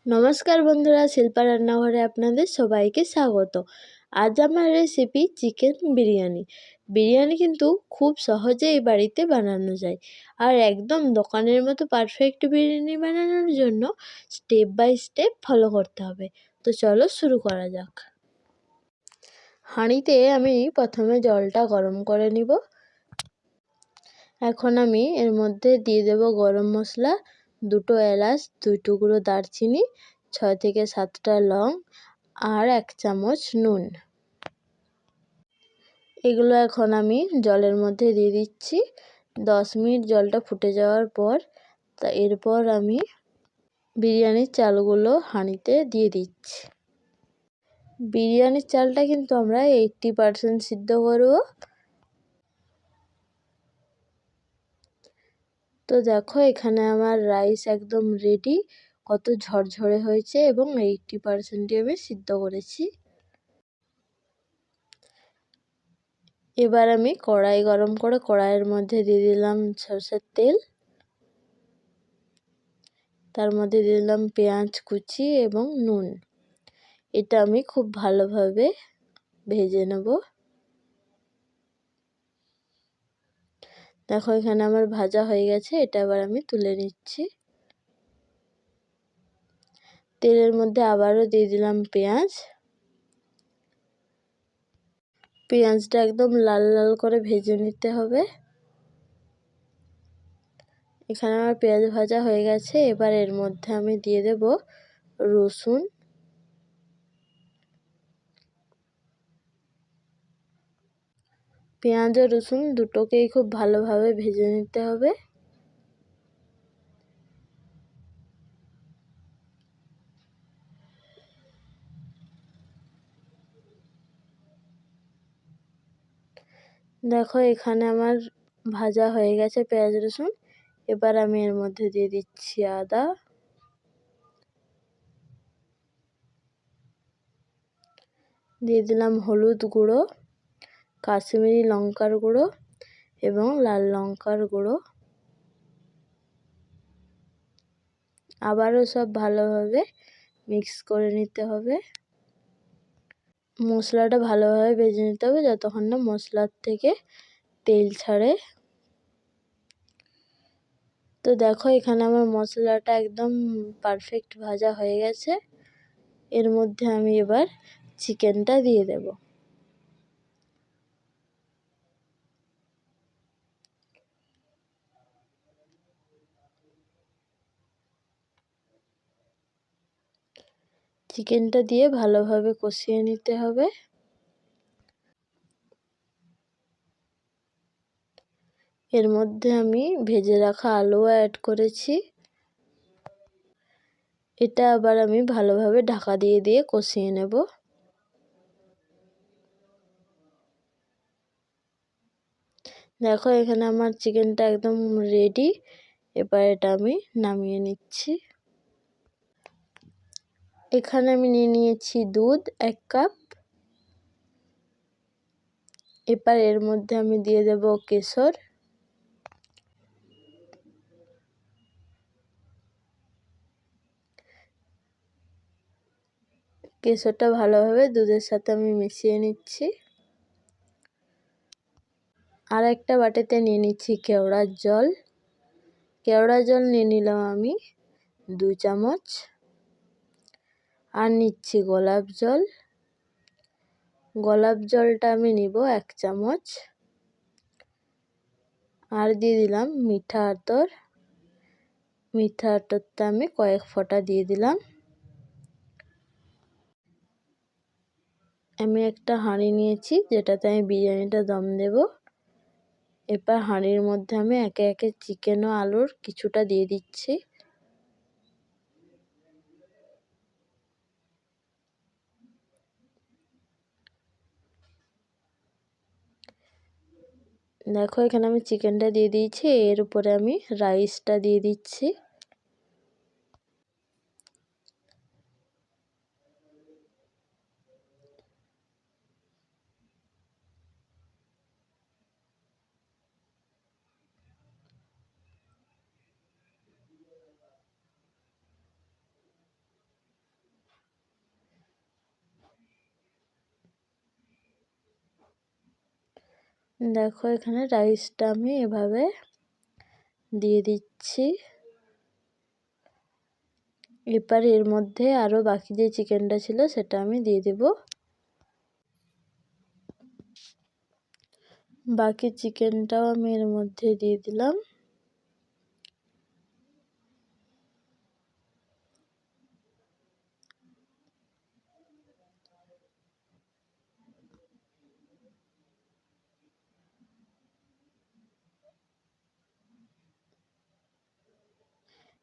নমস্কার বন্ধুরা, শিল্পা রান্নাঘরে আপনাদের সবাইকে স্বাগত। আজ আমার রেসিপি চিকেন বিরিয়ানি। বিরিয়ানি কিন্তু খুব সহজেই বাড়িতে বানানো যায়, আর একদম দোকানের মতো পারফেক্ট বিরিয়ানি বানানোর জন্য স্টেপ বাই স্টেপ ফলো করতে হবে। তো চলো শুরু করা যাক। হাঁড়িতে আমি প্রথমে জলটা গরম করে নিব। এখন আমি এর মধ্যে দিয়ে দেব গরম মশলা, 2টো এলাচ, 2 টুকরো দারচিনি, 6 থেকে 7টা লং আর 1 চামচ নুন। এগুলো এখন আমি জলের মধ্যে দিয়ে দিচ্ছি। 10 মিনিট জলটা ফুটে যাওয়ার পর এরপর আমি বিরিয়ানির চালগুলো হাঁড়িতে দিয়ে দিচ্ছি। বিরিয়ানির চালটা কিন্তু আমরা 80% সিদ্ধ করব। তো দেখো এখানে আমার রাইস একদম রেডি, কত ঝরঝরে হয়েছে এবং 80% আমি সিদ্ধ করেছি। এবার আমি কড়াই গরম করে কড়াইয়ের মধ্যে দিয়ে দিলাম সরষের তেল, তার মধ্যে দিয়ে দিলাম পেঁয়াজ কুচি এবং নুন। এটা আমি খুব ভালোভাবে ভেজে নেব। দেখো এখানে আমার ভাজা হয়ে গেছে, এটা এবার আমি তুলে নিচ্ছি। তেলের মধ্যে আবারও দিয়ে দিলাম পেঁয়াজ। পেঁয়াজটা একদম লাল লাল করে ভেজে নিতে হবে। এখানে আমার পেঁয়াজ ভাজা হয়ে গেছে। এবার এর মধ্যে আমি দিয়ে দেব রসুন, পেঁয়াজ ও রসুন দুটোকেই খুব ভালোভাবে ভেজে নিতে হবে। দেখো এখানে আমার ভাজা হয়ে গেছে পেঁয়াজ রসুন। এবার আমি এর মধ্যে দিয়ে দিচ্ছি আদা, দিয়ে দিলাম হলুদ গুঁড়ো, কাশ্মীরি লঙ্কার গুঁড়ো এবং লাল লঙ্কার গুঁড়ো। আবারও সব ভালোভাবে মিক্স করে নিতে হবে। মশলাটা ভালোভাবে ভেজে নিতে হবে যতক্ষণ না মশলার থেকে তেল ছাড়ে। তো দেখো এখানে আমার মশলাটা একদম পারফেক্ট ভাজা হয়ে গেছে। এর মধ্যে আমি এবার চিকেনটা দিয়ে দেব। চিকেনটা দিয়ে ভালোভাবে কষিয়ে নিতে হবে। এর মধ্যে আমি ভেজে রাখা আলু অ্যাড করেছি। এটা আবার আমি ভালোভাবে ঢাকা দিয়ে দিয়ে কষিয়ে নেব। দেখো এখানে আমার চিকেনটা একদম রেডি। এবার এটা আমি নামিয়ে নিচ্ছি। এখানে আমি নিয়ে নিয়েছি দুধ 1 কাপ। এবার এর মধ্যে আমি দিয়ে দেব কেশর, কেশরটা ভালোভাবে দুধের সাথে আমি মিশিয়ে নিচ্ছি। আর একটা বাটিতে নিয়ে নিচ্ছি কেওড়ার জল। কেওড়ার জল নিয়ে নিলাম আমি 2 চামচ। আর নিচ্ছি গোলাপ জল। গোলাপ জলটা আমি নিব 1 চামচ। আর দিয়ে দিলাম মিঠা আতর। মিঠা আতরটা আমি কয়েক ফোঁটা দিয়ে দিলাম। আমি একটা হাঁড়ি নিয়েছি যেটাতে আমি বিরিয়ানিটা দম দেব। এবার হাঁড়ির মধ্যে আমি একে একে চিকেন ও আলুর কিছুটা দিয়ে দিচ্ছি। দেখো এখানে আমি চিকেনটা দিয়ে দিয়েছি, এর উপরে আমি রাইসটা দিয়ে দিচ্ছি। দেখো এখানে রাইসটা আমি এভাবে দিয়ে দিচ্ছি। এবার এর মধ্যে আরও বাকি যে চিকেনটা ছিল সেটা আমি দিয়ে দেব। বাকি চিকেনটাও আমি এর মধ্যে দিয়ে দিলাম।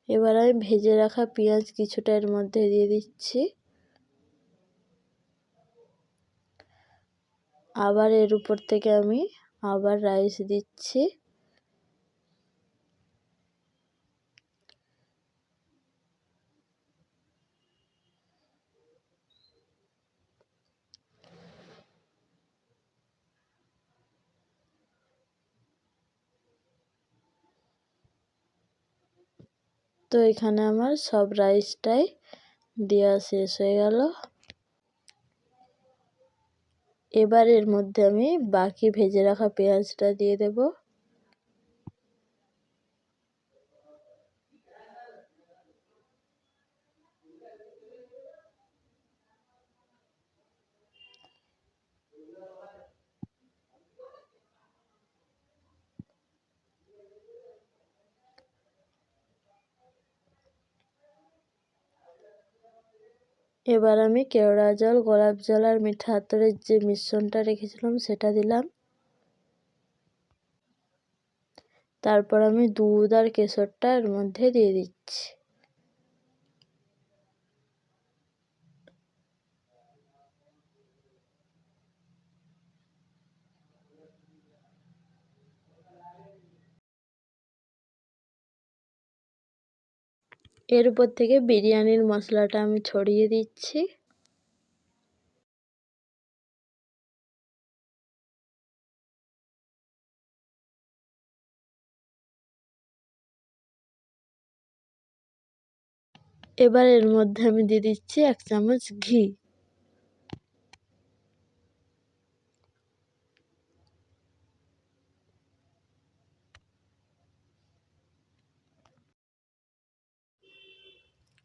এবার আমি ভেজে রাখা পেঁয়াজ কিছুটা এর মধ্যে দিয়ে দিচ্ছি। আবার এর উপর থেকে আমি আবার রাইস দিচ্ছি। তো এখানে আমার সব রাইসটাই দেওয়া শেষ হয়ে গেল। এবার এর মধ্যে আমি বাকি ভেজে রাখা পেঁয়াজটা দিয়ে দেব। এবার আমি কেওড়া জল, গোলাপ জল আর মিঠা আতরের যে মিশ্রণটা রেখেছিলাম সেটা দিলাম। তারপর আমি দুধ আর কেশরটা এর মধ্যে দিয়ে দিচ্ছি। এর উপর থেকে বিরিয়ানির মশলাটা আমি ছড়িয়ে দিচ্ছি। এবার এর মধ্যে আমি দিয়ে দিচ্ছি 1 চামচ ঘি।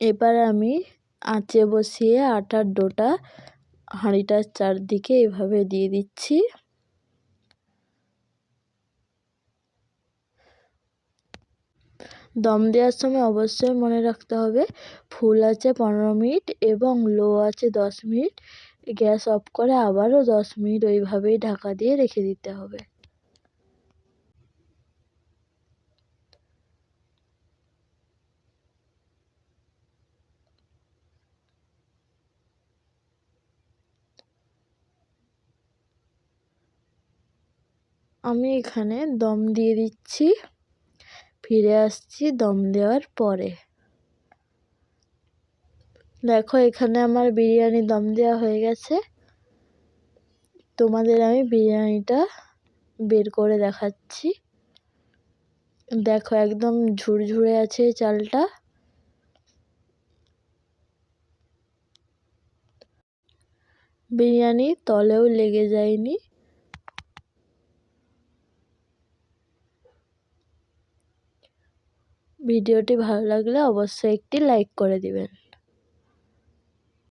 এবার আমি আঁচে বসিয়ে আটার ডোটা হাঁড়িটার চারদিকে এভাবে দিয়ে দিচ্ছি। দম দেওয়ার সময় অবশ্যই মনে রাখতে হবে ফুল আঁচে 15 মিনিট এবং লো আঁচে 10 মিনিট। গ্যাস অফ করে আবারও 10 মিনিট ওইভাবেই ঢাকা দিয়ে রেখে দিতে হবে। আমি এখানে দম দিয়ে দিচ্ছি, ফিরে আসছি দম দেওয়ার পরে। দেখো এখানে আমার বিরিয়ানি দম দেওয়া হয়ে গেছে। তোমাদের আমি বিরিয়ানিটা বের করে দেখাচ্ছি। দেখো একদম ঝুরঝুরে আছে চালটা। বিরিয়ানি তলেও লেগে যায়নি। ভিডিওটি ভালো লাগলে অবশ্যই একটি লাইক করে দিবেন।